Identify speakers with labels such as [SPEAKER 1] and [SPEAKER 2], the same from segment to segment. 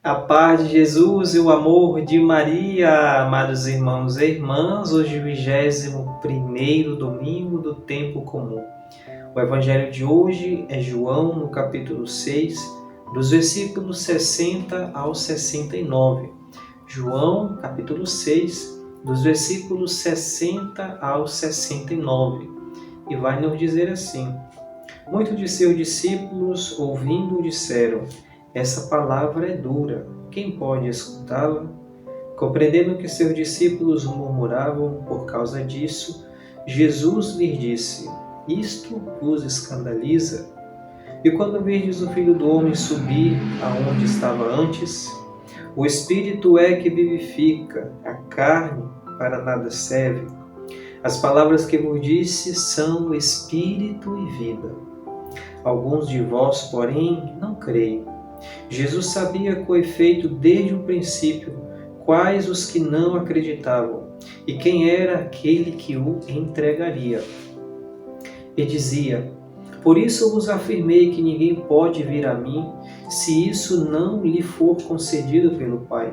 [SPEAKER 1] A paz de Jesus e o amor de Maria, amados irmãos e irmãs, hoje 21º domingo do tempo comum. O evangelho de hoje é João, no capítulo 6, dos versículos 60 ao 69. João, capítulo 6, dos versículos 60 ao 69. E vai nos dizer assim: Muitos de seus discípulos, ouvindo, disseram: Essa palavra é dura, quem pode escutá-la? Compreendendo que seus discípulos murmuravam por causa disso, Jesus lhes disse: Isto vos escandaliza? E quando virdes o Filho do Homem subir aonde estava antes, o Espírito é que vivifica, a carne para nada serve. As palavras que vos disse são Espírito e vida. Alguns de vós, porém, não creem. Jesus sabia com efeito desde o princípio quais os que não acreditavam e quem era aquele que o entregaria. E dizia: Por isso vos afirmei que ninguém pode vir a mim se isso não lhe for concedido pelo Pai.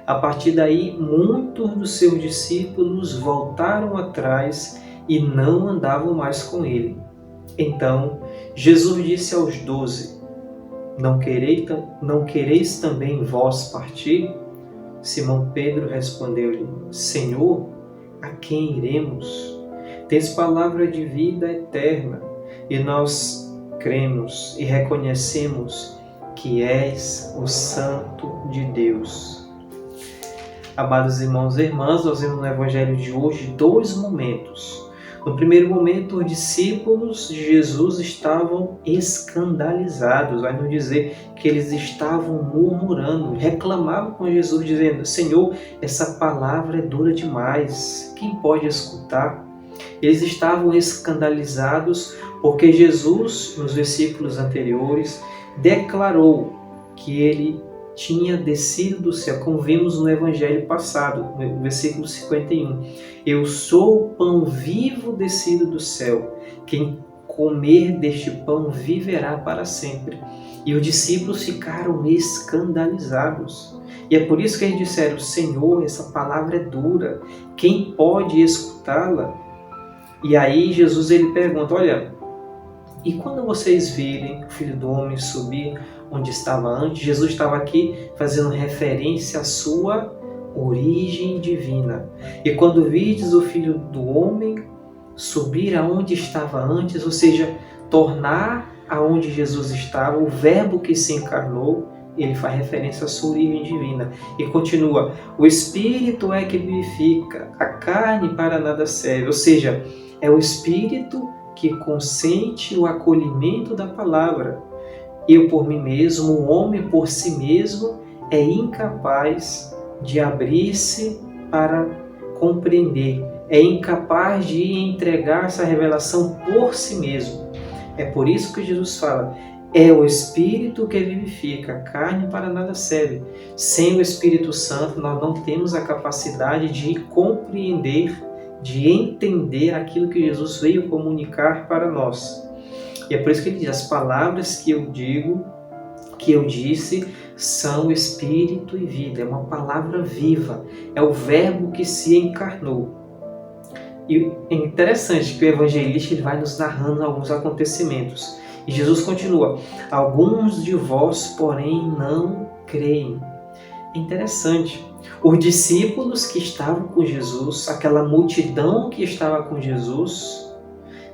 [SPEAKER 1] A partir daí, muitos dos seus discípulos voltaram atrás e não andavam mais com ele. Então, Jesus disse aos 12: Não quereis também vós partir? Simão Pedro respondeu-lhe: Senhor, a quem iremos? Tens palavra de vida eterna, e nós cremos e reconhecemos que és o Santo de Deus. Amados irmãos e irmãs, nós vemos no Evangelho de hoje dois momentos. No primeiro momento, os discípulos de Jesus estavam escandalizados. Vai nos dizer que eles estavam murmurando, reclamavam com Jesus, dizendo: Senhor, essa palavra é dura demais, quem pode escutar? Eles estavam escandalizados porque Jesus, nos versículos anteriores, declarou que ele tinha descido do céu, como vimos no evangelho passado, no versículo 51. Eu sou o pão vivo descido do céu. Quem comer deste pão viverá para sempre. E os discípulos ficaram escandalizados. E é por isso que eles disseram: Senhor, essa palavra é dura. Quem pode escutá-la? E aí Jesus ele pergunta: olha, e quando vocês virem o Filho do Homem subir onde estava antes? Jesus estava aqui fazendo referência à sua origem divina. E quando virdes o Filho do Homem subir aonde estava antes, ou seja, tornar aonde Jesus estava, o Verbo que se encarnou, ele faz referência à sua origem divina. E continua: o Espírito é que vivifica, a carne para nada serve. Ou seja, é o Espírito que consente o acolhimento da palavra. Eu por mim mesmo, o homem por si mesmo, é incapaz de abrir-se para compreender, é incapaz de entregar essa revelação por si mesmo. É por isso que Jesus fala: é o Espírito que vivifica, a carne para nada serve. Sem o Espírito Santo, nós não temos a capacidade de compreender, de entender aquilo que Jesus veio comunicar para nós. E é por isso que ele diz: as palavras que eu digo, que eu disse, são Espírito e vida. É uma palavra viva, é o Verbo que se encarnou. E é interessante que o evangelista ele vai nos narrando alguns acontecimentos. E Jesus continua: alguns de vós, porém, não creem. É interessante. Os discípulos que estavam com Jesus, aquela multidão que estava com Jesus,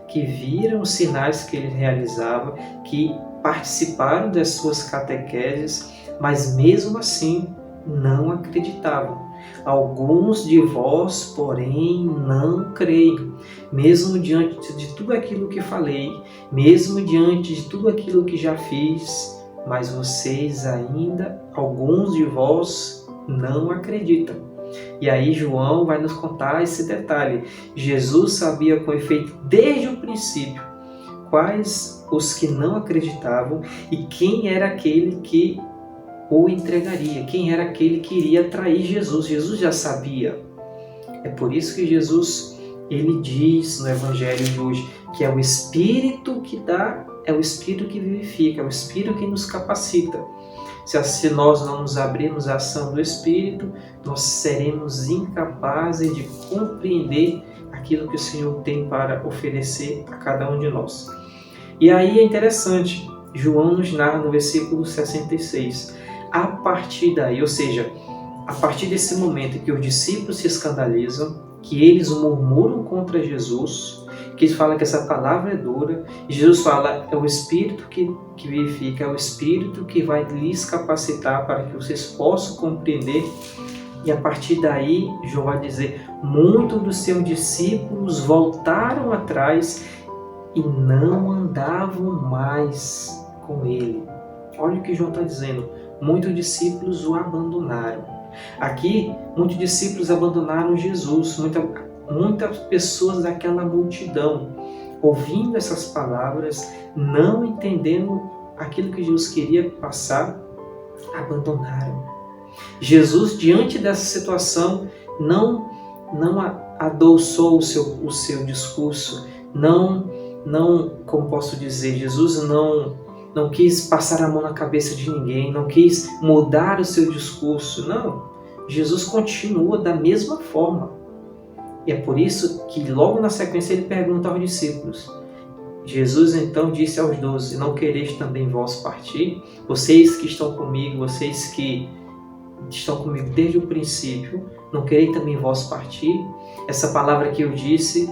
[SPEAKER 1] que viram os sinais que ele realizava, que participaram das suas catequeses, mas mesmo assim não acreditavam. Alguns de vós, porém, não creem. Mesmo diante de tudo aquilo que falei, mesmo diante de tudo aquilo que já fiz, mas vocês ainda, alguns de vós, não acreditam. E aí João vai nos contar esse detalhe. Jesus sabia com efeito desde o princípio quais os que não acreditavam e quem era aquele que o entregaria, quem era aquele que iria trair Jesus. Jesus já sabia. É por isso que Jesus ele diz no evangelho de hoje que é o Espírito que dá, é o Espírito que vivifica, é o Espírito que nos capacita. Se nós não nos abrirmos à ação do Espírito, nós seremos incapazes de compreender aquilo que o Senhor tem para oferecer a cada um de nós. E aí é interessante, João nos narra no versículo 66, a partir daí, ou seja, a partir desse momento que os discípulos se escandalizam, que eles murmuram contra Jesus, que eles falam que essa palavra é dura, e Jesus fala, é o Espírito que vivifica, é o Espírito que vai lhes capacitar para que vocês possam compreender. E a partir daí, João vai dizer, muitos dos seus discípulos voltaram atrás e não andavam mais com ele. Olha o que João está dizendo, muitos discípulos o abandonaram. Aqui, muitos discípulos abandonaram Jesus, muitas pessoas daquela multidão, ouvindo essas palavras, não entendendo aquilo que Jesus queria passar, abandonaram. Jesus, diante dessa situação, não adoçou o seu discurso, não, como posso dizer, Jesus não quis passar a mão na cabeça de ninguém, não quis mudar o seu discurso, não. Jesus continua da mesma forma. E é por isso que logo na sequência ele pergunta aos discípulos. Jesus então disse aos 12, não quereis também vós partir? Vocês que estão comigo, vocês que estão comigo desde o princípio, não quereis também vós partir? Essa palavra que eu disse,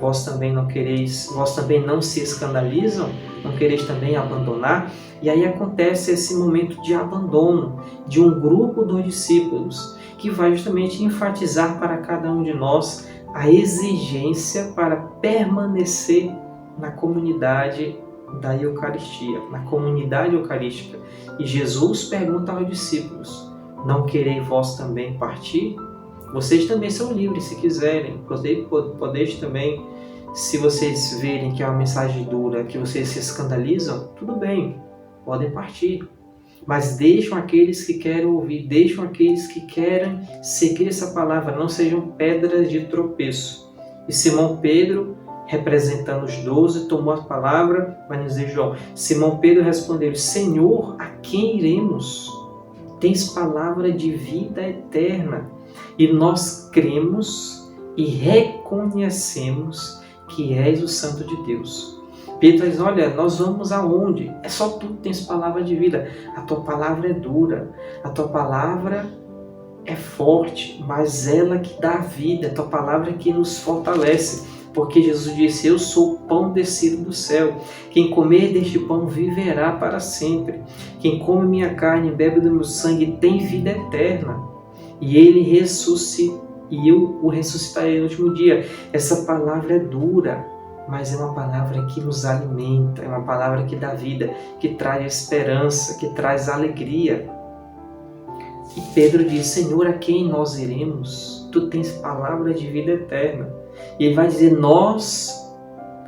[SPEAKER 1] vós também não quereis, vós também não se escandalizam? Não quereis também abandonar? E aí acontece esse momento de abandono de um grupo dos discípulos, que vai justamente enfatizar para cada um de nós a exigência para permanecer na comunidade da Eucaristia, na comunidade eucarística. E Jesus pergunta aos discípulos, não quereis vós também partir? Vocês também são livres se quiserem, podeis também, se vocês verem que é uma mensagem dura, que vocês se escandalizam, tudo bem, podem partir. Mas deixam aqueles que querem ouvir, deixam aqueles que querem seguir essa palavra, não sejam pedras de tropeço. E Simão Pedro, representando os 12, tomou a palavra, vai dizer João, Simão Pedro respondeu, Senhor, a quem iremos? Tens palavra de vida eterna, e nós cremos e reconhecemos que és o Santo de Deus. Pedro diz, olha, nós vamos aonde? É só tu que tens palavra de vida. A tua palavra é dura, a tua palavra é forte, mas ela que dá vida, a tua palavra que nos fortalece. Porque Jesus disse, eu sou o pão descido do céu. Quem comer deste pão viverá para sempre. Quem come minha carne e bebe do meu sangue tem vida eterna. E ele e eu o ressuscitarei no último dia. Essa palavra é dura, mas é uma palavra que nos alimenta, é uma palavra que dá vida, que traz esperança, que traz alegria. E Pedro diz, Senhor, a quem nós iremos? Tu tens palavra de vida eterna. E ele vai dizer, nós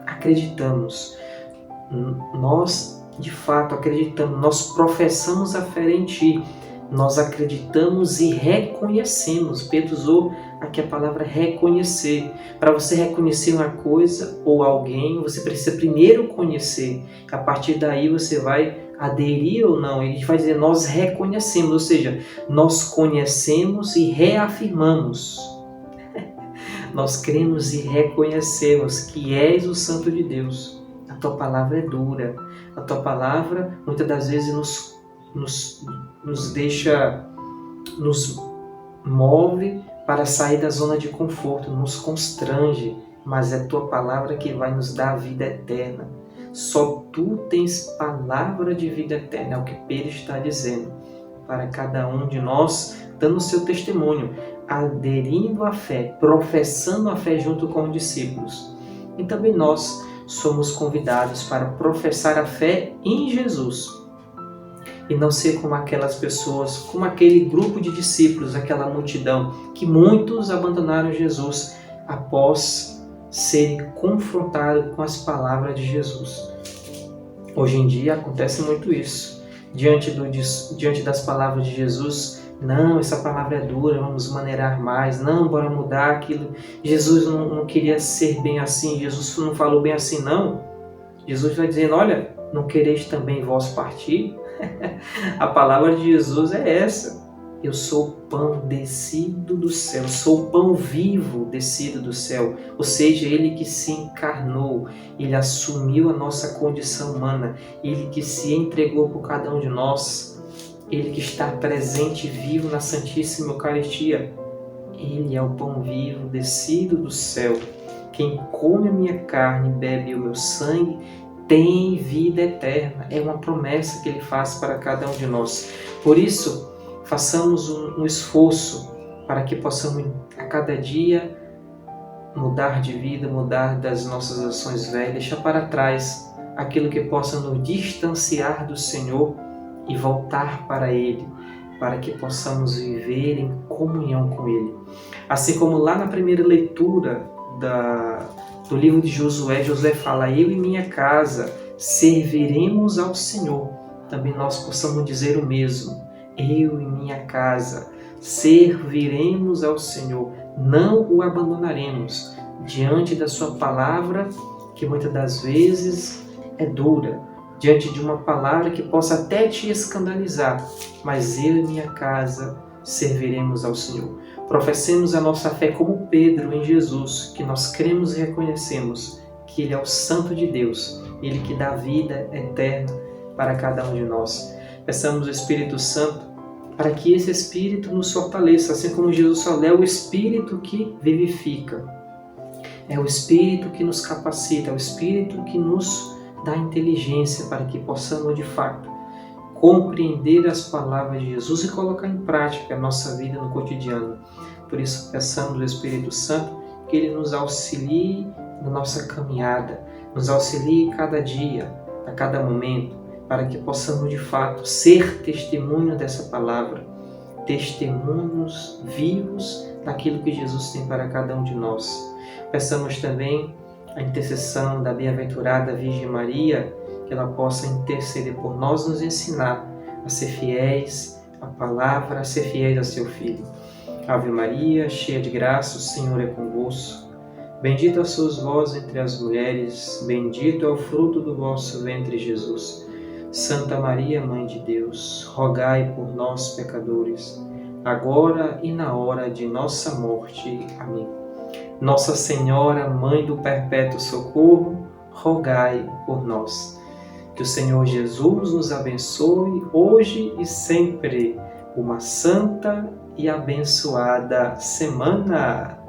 [SPEAKER 1] acreditamos, nós de fato acreditamos, nós professamos a fé em Ti, nós acreditamos e reconhecemos. Pedro usou aqui a palavra reconhecer. Para você reconhecer uma coisa ou alguém, você precisa primeiro conhecer. A partir daí você vai aderir ou não. Ele vai dizer, nós reconhecemos, ou seja, nós conhecemos e reafirmamos. Nós cremos e reconhecemos que és o Santo de Deus. A Tua palavra é dura. A Tua palavra, muitas das vezes, nos deixa, nos move para sair da zona de conforto, nos constrange, mas é a Tua palavra que vai nos dar a vida eterna. Só Tu tens palavra de vida eterna, é o que Pedro está dizendo para cada um de nós, dando o seu testemunho, aderindo à fé, professando a fé junto com os discípulos. E também nós somos convidados para professar a fé em Jesus e não ser como aquelas pessoas, como aquele grupo de discípulos, aquela multidão, que muitos abandonaram Jesus após serem confrontados com as palavras de Jesus. Hoje em dia acontece muito isso. Diante das palavras de Jesus, não, essa palavra é dura, vamos maneirar mais, não, bora mudar aquilo. Jesus não queria ser bem assim, Jesus não falou bem assim, não. Jesus vai dizendo, olha, não quereis também vós partir? A palavra de Jesus é essa. Eu sou o pão descido do céu, sou o pão vivo descido do céu. Ou seja, Ele que se encarnou, Ele assumiu a nossa condição humana, Ele que se entregou por cada um de nós, Ele que está presente e vivo na Santíssima Eucaristia. Ele é o pão vivo descido do céu. Quem come a minha carne e bebe o meu sangue tem vida eterna. É uma promessa que Ele faz para cada um de nós. Por isso, façamos um esforço para que possamos a cada dia mudar de vida, mudar das nossas ações velhas, deixar para trás aquilo que possa nos distanciar do Senhor e voltar para Ele, para que possamos viver em comunhão com Ele. Assim como lá na primeira leitura do livro de Josué, Josué fala: eu e minha casa serviremos ao Senhor. Também nós possamos dizer o mesmo: eu e minha casa serviremos ao Senhor, não o abandonaremos diante da sua palavra, que muitas das vezes é dura, diante de uma palavra que possa até te escandalizar, mas eu e minha casa serviremos ao Senhor. Professemos a nossa fé como Pedro em Jesus, que nós cremos e reconhecemos que Ele é o Santo de Deus, Ele que dá vida eterna para cada um de nós. Peçamos o Espírito Santo para que esse Espírito nos fortaleça, assim como Jesus falou, é o Espírito que vivifica, é o Espírito que nos capacita, é o Espírito que nos dá inteligência para que possamos de fato compreender as palavras de Jesus e colocar em prática a nossa vida no cotidiano. Por isso, peçamos ao Espírito Santo que Ele nos auxilie na nossa caminhada, nos auxilie cada dia, a cada momento, para que possamos de fato ser testemunho dessa palavra, testemunhos vivos daquilo que Jesus tem para cada um de nós. Peçamos também a intercessão da bem-aventurada Virgem Maria, que ela possa interceder por nós, nos ensinar a ser fiéis à palavra, a ser fiéis a seu Filho. Ave Maria, cheia de graça, o Senhor é convosco. Bendita sois vós entre as mulheres, bendito é o fruto do vosso ventre, Jesus. Santa Maria, Mãe de Deus, rogai por nós, pecadores, agora e na hora de nossa morte. Amém. Nossa Senhora, Mãe do Perpétuo Socorro, rogai por nós. Que o Senhor Jesus nos abençoe hoje e sempre. Uma santa e abençoada semana.